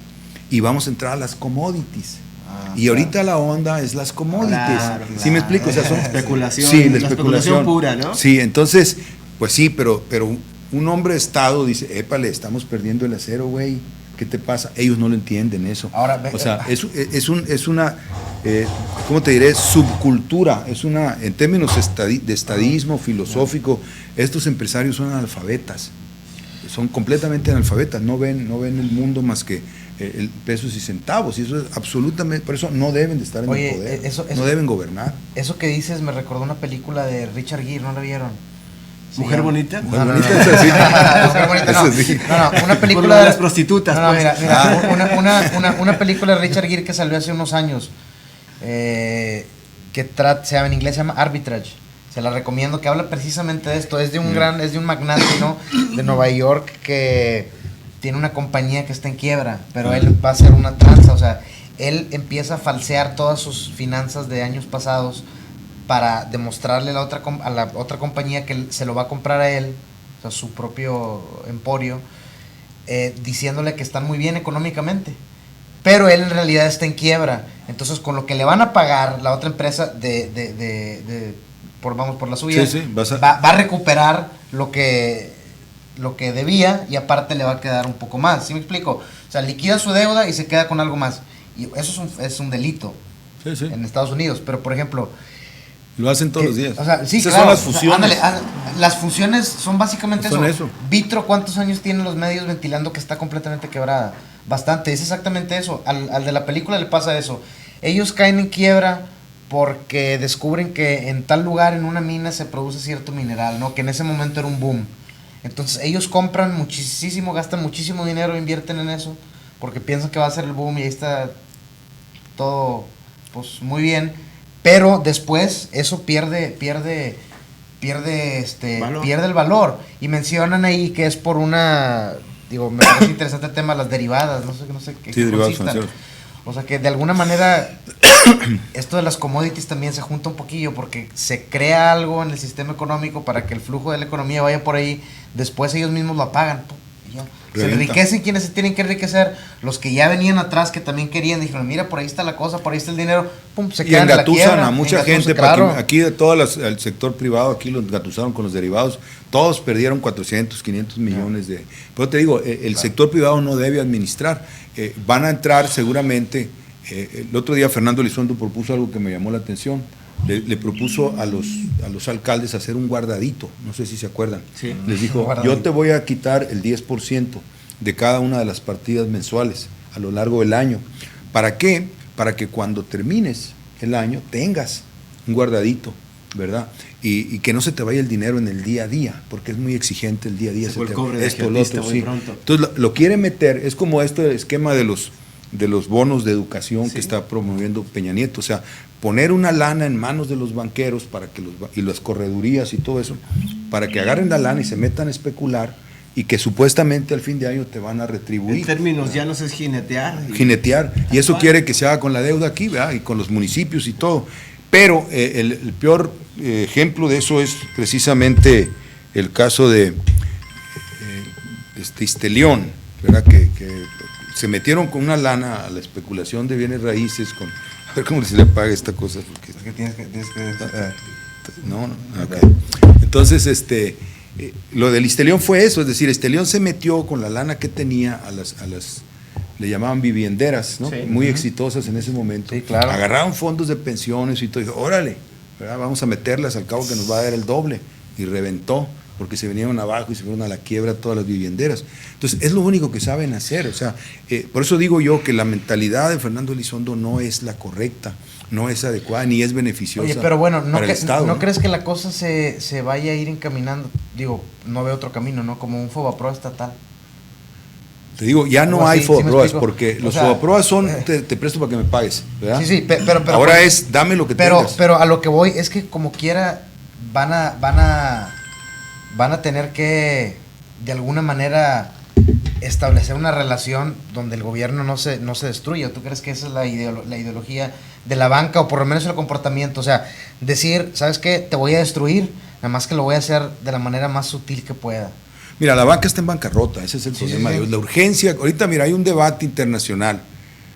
y vamos a entrar a las commodities. Y ahorita la onda es las commodities. Claro, ¿Sí me explico? O sea, son especulación. Sí, la especulación pura, ¿no? Sí, entonces, pues sí, pero un hombre de Estado dice, épale, estamos perdiendo el acero, güey. ¿Qué te pasa? Ellos no lo entienden eso. Ahora, o sea, es una, ¿cómo te diré? Subcultura. Es una, en términos de estadismo filosófico, estos empresarios son analfabetas. Son completamente analfabetas. No ven el mundo más que el pesos y centavos. Y eso es absolutamente, por eso no deben de estar en el poder. No deben gobernar. Eso que dices me recordó una película de Richard Gere, ¿no la vieron? ¿Mujer bonita? Mujer bonita, no. No, una película de las prostitutas. No, pues. mira, una película de Richard Gere que salió hace unos años, que en inglés se llama Arbitrage. Se la recomiendo, que habla precisamente de esto. Es de un magnate, ¿no? De Nueva York que tiene una compañía que está en quiebra, pero él va a hacer una tranza, o sea, él empieza a falsear todas sus finanzas de años pasados para demostrarle a la otra compañía que se lo va a comprar a él, o sea, su propio emporio, diciéndole que están muy bien económicamente, pero él en realidad está en quiebra. Entonces, con lo que le van a pagar la otra empresa por la suya, va a recuperar lo que debía, y aparte le va a quedar un poco más. ¿Sí me explico? O sea, liquida su deuda y se queda con algo más. Y eso es un delito en Estados Unidos. Pero, por ejemplo, lo hacen todos los días. O sea, sí, esas claro, son las fusiones. Las fusiones son básicamente eso. Vitro, ¿cuántos años tienen los medios ventilando que está completamente quebrada? Bastante, es exactamente eso. Al de la película le pasa eso. Ellos caen en quiebra porque descubren que en tal lugar, en una mina, se produce cierto mineral, ¿no? Que en ese momento era un boom. Entonces ellos compran muchísimo, gastan muchísimo dinero, invierten en eso, porque piensan que va a ser el boom y ahí está todo, pues, muy bien. Pero después eso pierde el valor. Y mencionan ahí que es por me parece interesante el tema de las derivadas, no sé qué consistan. O sea que de alguna manera esto de las commodities también se junta un poquillo, porque se crea algo en el sistema económico para que el flujo de la economía vaya por ahí, después ellos mismos lo apagan. Ya. Se enriquecen quienes se tienen que enriquecer, los que ya venían atrás, que también querían, dijeron, mira, por ahí está la cosa, por ahí está el dinero, pum, se quedan en la quiebra. Y engatusan a mucha gente, claro. Aquí de todo el sector privado, aquí los engatusaron con los derivados, todos perdieron 400, 500 millones de... Pero te digo, el sector privado no debe administrar, van a entrar seguramente, el otro día Fernando Elizondo propuso algo que me llamó la atención. Le propuso a los alcaldes hacer un guardadito, no sé si se acuerdan. Sí. Les dijo, yo te voy a quitar el 10% de cada una de las partidas mensuales a lo largo del año. ¿Para qué? Para que cuando termines el año tengas un guardadito, ¿verdad? Y que no se te vaya el dinero en el día a día, porque es muy exigente el día a día. Esto, lo otro, sí. Entonces lo quiere meter, es como este esquema de los bonos de educación que está promoviendo Peña Nieto, o sea, poner una lana en manos de los banqueros y las corredurías y todo eso, para que agarren la lana y se metan a especular y que supuestamente al fin de año te van a retribuir. En términos llanos es jinetear. Y eso quiere que se haga con la deuda aquí, ¿verdad? Y con los municipios y todo. Pero el peor ejemplo de eso es precisamente el caso de Istelión, ¿verdad? Que se metieron con una lana a la especulación de bienes raíces, a ver cómo se le paga esta cosa. Porque tienes que no, okay. Entonces, lo del Istelión fue eso, es decir, Istelión se metió con la lana que tenía a las le llamaban vivienderas, ¿no? Sí. Muy exitosas en ese momento. Sí, claro. Agarraron fondos de pensiones y todo, y dijo, órale, ¿verdad? Vamos a meterlas, al cabo que nos va a dar el doble, y reventó, porque se vinieron abajo y se fueron a la quiebra todas las vivienderas. Entonces, es lo único que saben hacer, o sea, por eso digo yo que la mentalidad de Fernando Elizondo no es la correcta, no es adecuada, ni es beneficiosa. Oye, pero bueno, para el Estado, ¿no crees que la cosa se vaya a ir encaminando? Digo, no veo otro camino, ¿no? Como un Fobaproa estatal. Te digo, ya no hay Fobaproas, porque los Fobaproas son, te presto para que me pagues, ¿verdad? Sí, pero ahora pues, es, dame lo que tengas. Pero a lo que voy es que como quiera van a tener que, de alguna manera, establecer una relación donde el gobierno no se destruya. ¿Tú crees que esa es la ideología de la banca, o por lo menos el comportamiento? O sea, decir, ¿sabes qué? Te voy a destruir, nada más que lo voy a hacer de la manera más sutil que pueda. Mira, la banca está en bancarrota, ese es el problema. Sí. La urgencia, ahorita mira, hay un debate internacional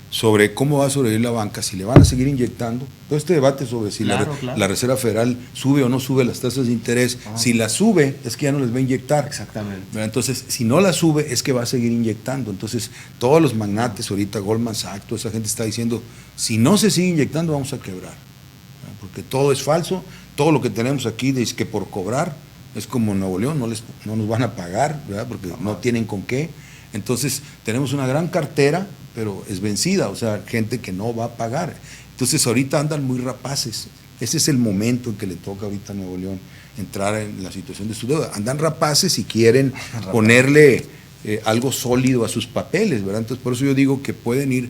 sobre cómo va a sobrevivir la banca, si le van a seguir inyectando. Todo este debate sobre si Claro. la Reserva Federal sube o no sube las tasas de interés, si la sube es que ya no les va a inyectar. Exactamente. ¿Verdad? Entonces, si no la sube es que va a seguir inyectando. Entonces, todos los magnates ahorita, Goldman Sachs, toda esa gente está diciendo, si no se sigue inyectando vamos a quebrar. ¿Verdad? Porque todo es falso, todo lo que tenemos aquí dice que por cobrar, es como en Nuevo León, no nos van a pagar, ¿verdad? Porque no tienen con qué. Entonces, tenemos una gran cartera, pero es vencida, o sea, gente que no va a pagar. Entonces, ahorita andan muy rapaces. Ese es el momento en que le toca ahorita a Nuevo León entrar en la situación de su deuda. Andan rapaces y quieren ponerle algo sólido a sus papeles, ¿verdad? Entonces, por eso yo digo que pueden ir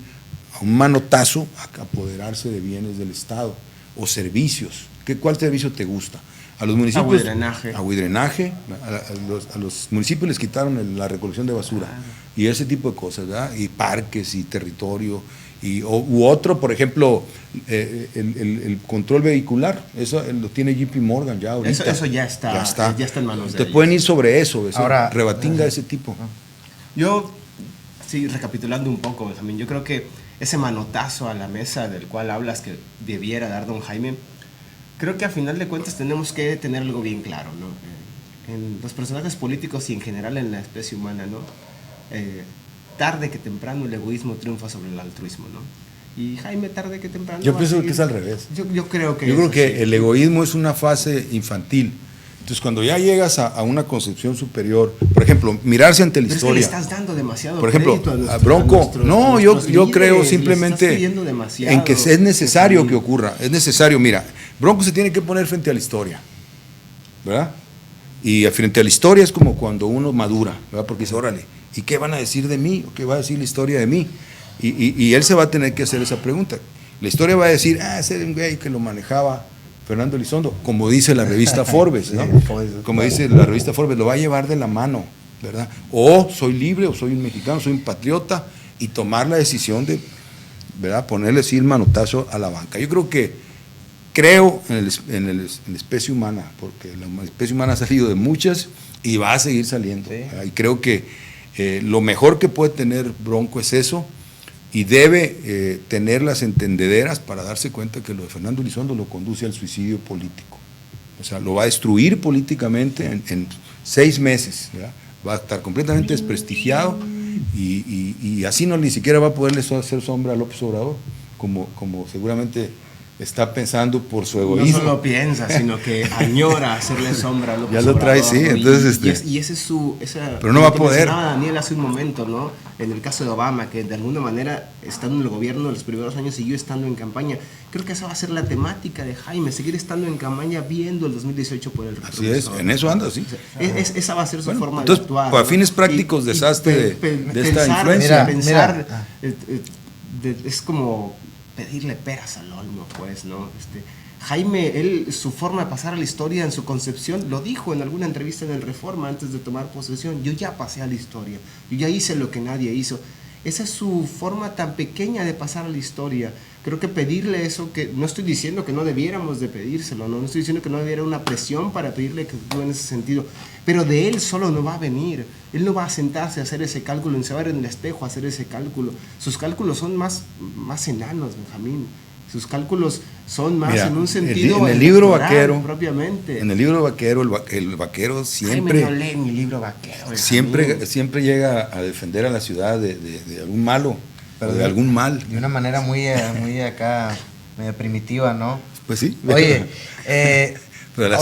a un manotazo a apoderarse de bienes del Estado o servicios. ¿Cuál servicio te gusta? A los municipios. Agua y drenaje. A los municipios les quitaron la recolección de basura y ese tipo de cosas, ¿verdad? Y parques y territorio. U otro, por ejemplo, el control vehicular. Eso lo tiene JP Morgan ya ahorita. Eso ya está en manos de ellos. Te pueden ir sobre eso, ahora, rebatinga de ese tipo. Yo, sí, recapitulando un poco, Benjamín, yo creo que ese manotazo a la mesa del cual hablas que debiera dar don Jaime, creo que a final de cuentas tenemos que tener algo bien claro, ¿no? En los personajes políticos y en general en la especie humana, ¿no? Tarde que temprano el egoísmo triunfa sobre el altruismo, ¿no? Y Jaime, tarde que temprano... Yo pienso que es al revés. Yo creo que... Yo creo que el egoísmo es una fase infantil. Entonces, cuando ya llegas a una concepción superior, por ejemplo, mirarse ante la historia. Es que le estás dando demasiado por ejemplo, crédito a Bronco. No, yo creo líderes, simplemente en que es necesario que ocurra. Es necesario, mira, Bronco se tiene que poner frente a la historia, ¿verdad? Y frente a la historia es como cuando uno madura, ¿verdad? Porque dice, órale, ¿y qué van a decir de mí? ¿O qué va a decir la historia de mí? Y él se va a tener que hacer esa pregunta. La historia va a decir, ese era un güey que lo manejaba Fernando Elizondo, como dice la revista Forbes, ¿no? Como dice la revista Forbes, lo va a llevar de la mano, ¿verdad? O soy libre, o soy un mexicano, soy un patriota, y tomar la decisión de, ¿verdad?, ponerle así el manotazo a la banca. Yo creo en la especie humana, porque la especie humana ha salido de muchas y va a seguir saliendo. Sí. Y creo que lo mejor que puede tener Bronco es eso, y debe tener las entendederas para darse cuenta que lo de Fernando Elizondo lo conduce al suicidio político. O sea, lo va a destruir políticamente en 6 meses, ¿verdad? Va a estar completamente desprestigiado y así ni siquiera va a poderle hacer sombra a López Obrador, como seguramente está pensando por su egoísmo. No solo piensa, sino que añora hacerle sombra a López Ya lo trae, Obrador, sí. Entonces, y ese es su... pero no va a poder. Daniel hace un momento, ¿no? En el caso de Obama, que de alguna manera, estando en el gobierno los primeros años, siguió estando en campaña. Creo que esa va a ser la temática de Jaime, seguir estando en campaña viendo el 2018 por el retrovisor. Así es, en eso anda, sí. Esa va a ser su forma entonces, de actuar. Para fines prácticos, desastre de esta influencia. Pensar, es como pedirle peras al olmo, pues, ¿no? Jaime, su forma de pasar a la historia en su concepción, lo dijo en alguna entrevista en el Reforma antes de tomar posesión, yo ya pasé a la historia, yo ya hice lo que nadie hizo. Esa es su forma tan pequeña de pasar a la historia. Creo que pedirle eso, que no estoy diciendo que no debiéramos de pedírselo, no estoy diciendo que no debiera una presión para pedirle que actúe en ese sentido, pero de él solo no va a venir. Él no va a sentarse a hacer ese cálculo, se va a ver en el espejo a hacer ese cálculo. Sus cálculos son más enanos, Benjamín. Sus cálculos son más, mira, en un sentido en el libro vaquero propiamente. En el libro vaquero, el vaquero siempre... Jaime no lee mi libro vaquero. Siempre llega a defender a la ciudad de algún malo, pero de algún mal. De una manera muy acá, medio primitiva, ¿no? Pues sí. Oye, pero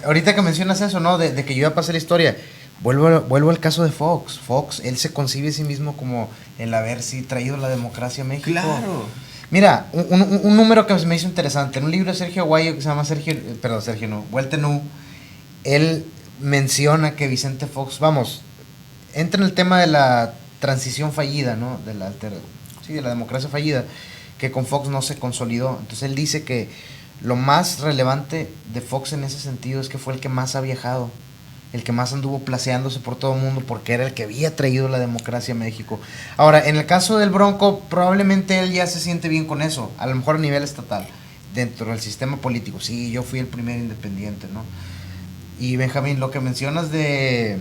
ahorita que mencionas eso, ¿no? De que yo ya pasé la historia, vuelvo al caso de Fox. Fox, él se concibe a sí mismo como el haber traído la democracia a México. Claro. Mira, un número que me hizo interesante, en un libro de Sergio Aguayo que se llama Vuelta en U, él menciona que Vicente Fox, entra en el tema de la transición fallida, ¿no? De la democracia fallida, que con Fox no se consolidó. Entonces él dice que lo más relevante de Fox en ese sentido es que fue el que más ha viajado, el que más anduvo placeándose por todo el mundo, porque era el que había traído la democracia a México. Ahora, en el caso del Bronco, probablemente él ya se siente bien con eso, a lo mejor a nivel estatal, dentro del sistema político. Sí, yo fui el primer independiente, ¿no? Y Benjamín, lo que mencionas de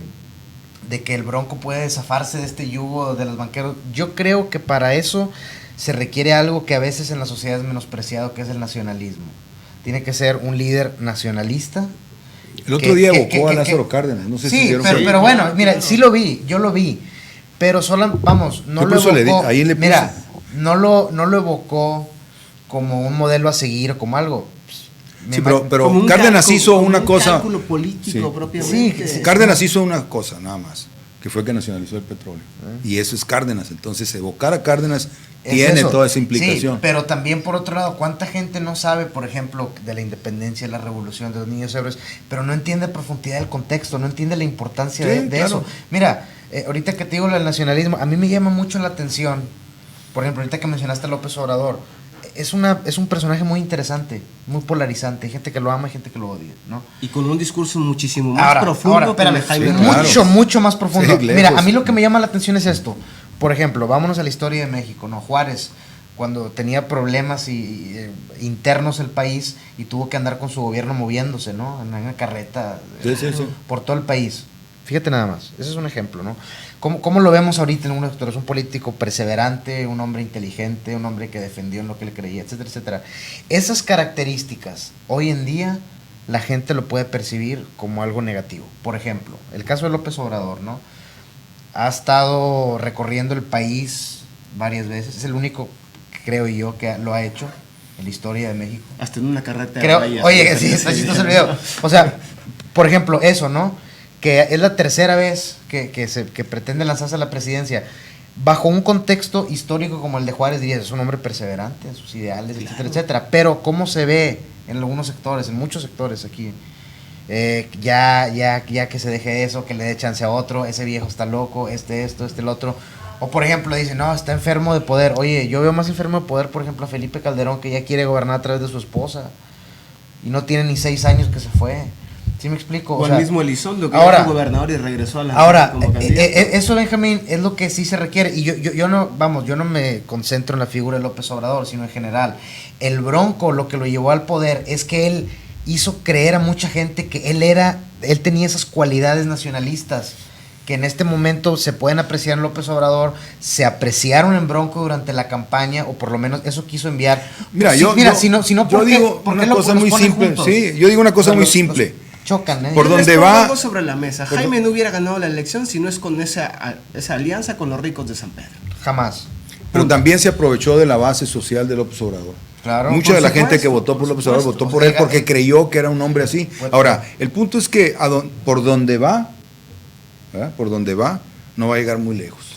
de que el Bronco puede zafarse de este yugo de los banqueros. Yo creo que para eso se requiere algo que a veces en la sociedad es menospreciado, que es el nacionalismo. Tiene que ser un líder nacionalista. El otro día evocó a Lázaro Cárdenas, no sé si vieron. Pero bueno, mira, sí lo vi, yo lo vi, pero solo, vamos, no lo evocó, mira, no lo evocó como un modelo a seguir o como algo. Sí, pero Cárdenas hizo una cosa. Cálculo político propiamente. Sí, Cárdenas hizo una cosa nada más, que fue que nacionalizó el petróleo. Y eso es Cárdenas. Entonces, evocar a Cárdenas tiene toda esa implicación. Sí, pero también por otro lado, ¿cuánta gente no sabe, por ejemplo, de la independencia, de la revolución, de los niños héroes, pero no entiende profundidad del contexto, no entiende la importancia de eso? Mira, ahorita que te digo lo del nacionalismo, a mí me llama mucho la atención, por ejemplo, ahorita que mencionaste a López Obrador, es un personaje muy interesante, muy polarizante. Hay gente que lo ama y gente que lo odia, ¿no? Y con un discurso muchísimo más profundo. Mucho más profundo. Sí, mira, a mí lo que me llama la atención es esto. Por ejemplo, vámonos a la historia de México, ¿no? Juárez, cuando tenía problemas internos el país y tuvo que andar con su gobierno moviéndose, ¿no? En una carreta por todo el país. Fíjate nada más, ese es un ejemplo, ¿no? ¿Cómo lo vemos ahorita en un actor? Es un político perseverante, un hombre inteligente, un hombre que defendió en lo que él creía, etcétera, etcétera. Esas características, hoy en día, la gente lo puede percibir como algo negativo. Por ejemplo, el caso de López Obrador, ¿no? Ha estado recorriendo el país varias veces, es el único, creo yo, que lo ha hecho en la historia de México. Hasta en una carreta de rayas. Oye, sí, está chistoso el video. O sea, por ejemplo, eso, ¿no? Que es la tercera vez que pretende lanzarse a la presidencia, bajo un contexto histórico como el de Juárez, dirías, es un hombre perseverante en sus ideales, etcétera, etcétera. Pero cómo se ve en algunos sectores, en muchos sectores aquí, ya que se deje eso, que le dé chance a otro, ese viejo está loco, el otro. O por ejemplo, dice, no, está enfermo de poder. Oye, yo veo más enfermo de poder, por ejemplo, a Felipe Calderón, que ya quiere gobernar a través de su esposa, y no tiene ni 6 años que se fue. ¿Sí me explico? O el mismo Elizondo, que era gobernador y regresó a la como candidato. Eso, Benjamín, es lo que sí se requiere. Y yo no me concentro en la figura de López Obrador, sino en general. El Bronco, lo que lo llevó al poder es que él hizo creer a mucha gente que él tenía esas cualidades nacionalistas que en este momento se pueden apreciar en López Obrador, se apreciaron en Bronco durante la campaña, o por lo menos eso quiso enviar. Mira, yo digo una cosa muy simple. Sí, yo digo una cosa muy simple. Chocan, ¿eh? Por donde va algo sobre la mesa. Jaime no hubiera ganado la elección si no es con esa alianza con los ricos de San Pedro. Jamás. Pero también se aprovechó de la base social de López Obrador. Claro, mucha de la gente que votó por López Obrador votó por él porque creyó que era un hombre así. Ahora, el punto es que por donde va, no va a llegar muy lejos.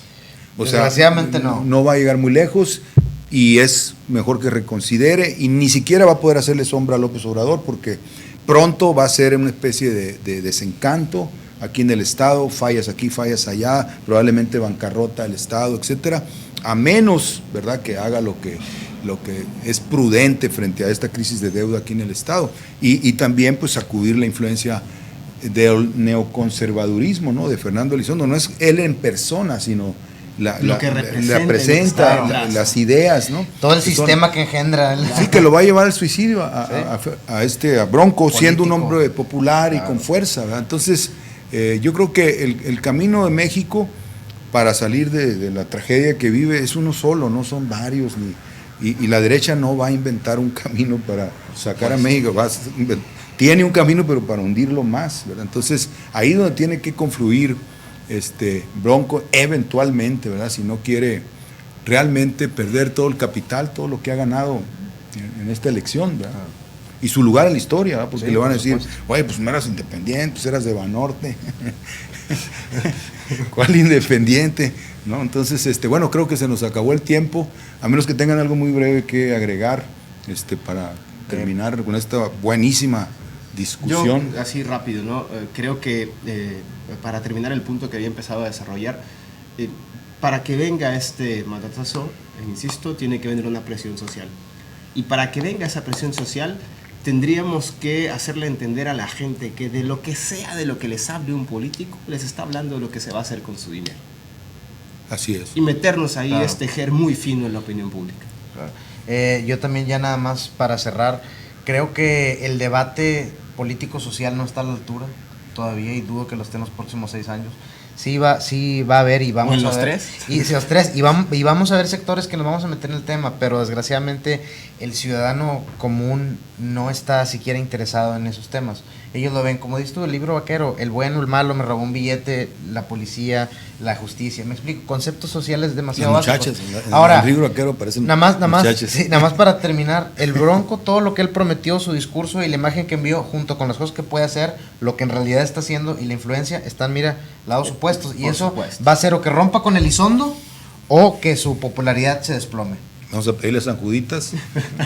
O desgraciadamente sea, no va a llegar muy lejos y es mejor que reconsidere y ni siquiera va a poder hacerle sombra a López Obrador porque pronto va a ser una especie de desencanto aquí en el Estado, fallas aquí, fallas allá, probablemente bancarrota el Estado, etcétera, a menos, ¿verdad?, que haga lo que es prudente frente a esta crisis de deuda aquí en el Estado y también pues sacudir la influencia del neoconservadurismo, ¿no?, de Fernando Elizondo. No es él en persona, sino lo que representa las ideas, ¿no? Todo el sistema que engendra. Sí, que lo va a llevar al suicidio a Bronco, político, siendo un hombre popular y con fuerza, ¿verdad? Entonces, yo creo que el camino de México para salir de la tragedia que vive es uno solo, no son varios, y la derecha no va a inventar un camino para sacar a México, tiene un camino pero para hundirlo más, ¿verdad? Entonces, ahí donde tiene que confluir Bronco eventualmente, ¿verdad?, si no quiere realmente perder todo el capital, todo lo que ha ganado en esta elección, ¿verdad?, y su lugar en la historia, ¿verdad?, porque le van a decir, oye, pues no eras independiente, pues eras de Banorte. ¿Cuál independiente? ¿No? Entonces, bueno, creo que se nos acabó el tiempo, a menos que tengan algo muy breve que agregar para terminar con esta buenísima discusión. Yo, así rápido, ¿no? Creo que para terminar el punto que había empezado a desarrollar, para que venga este mandatazo, insisto, tiene que venir una presión social. Y para que venga esa presión social, tendríamos que hacerle entender a la gente que de lo que sea, de lo que les hable un político, les está hablando de lo que se va a hacer con su dinero. Así es. Y meternos ahí, tejer muy fino en la opinión pública. Claro. Yo también, ya nada más para cerrar, creo que el debate político-social no está a la altura todavía y dudo que lo esté en los próximos 6 años. sí va a haber y vamos ¿O en a los ver. tres? Y si los tres, y vamos a ver sectores que nos vamos a meter en el tema, pero desgraciadamente el ciudadano común no está siquiera interesado en esos temas. Ellos lo ven, como dices tú, el libro vaquero, el bueno, el malo, me robó un billete, la policía, la justicia. Me explico, conceptos sociales demasiado Las básicos. muchachas, Ahora, el libro vaquero parecen nada más, muchachas. sí, nada más para terminar, el Bronco, todo lo que él prometió, su discurso y la imagen que envió, junto con las cosas que puede hacer, lo que en realidad está haciendo y la influencia, están, mira, lados opuestos. Y Por eso supuesto. va a ser o que rompa con Elizondo o que su popularidad se desplome. Vamos a pedirle a San Juditas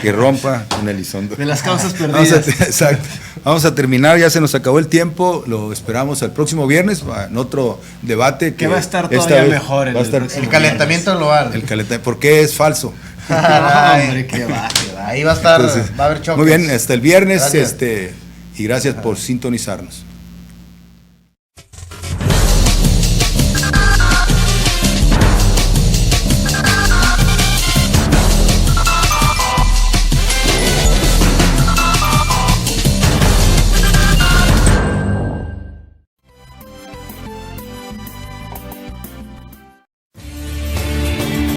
que rompa con Elizondo. De las causas Vamos perdidas. exacto. Vamos a terminar, ya se nos acabó el tiempo, lo esperamos el próximo viernes en otro debate Que va a estar esta todavía vez mejor el va a estar próximo El calentamiento global. el calentamiento, porque es falso. Ay, Hombre, qué va, qué va. ahí va a estar, Entonces, va a haber choques. muy bien, hasta el viernes, Gracias. y gracias por sintonizarnos.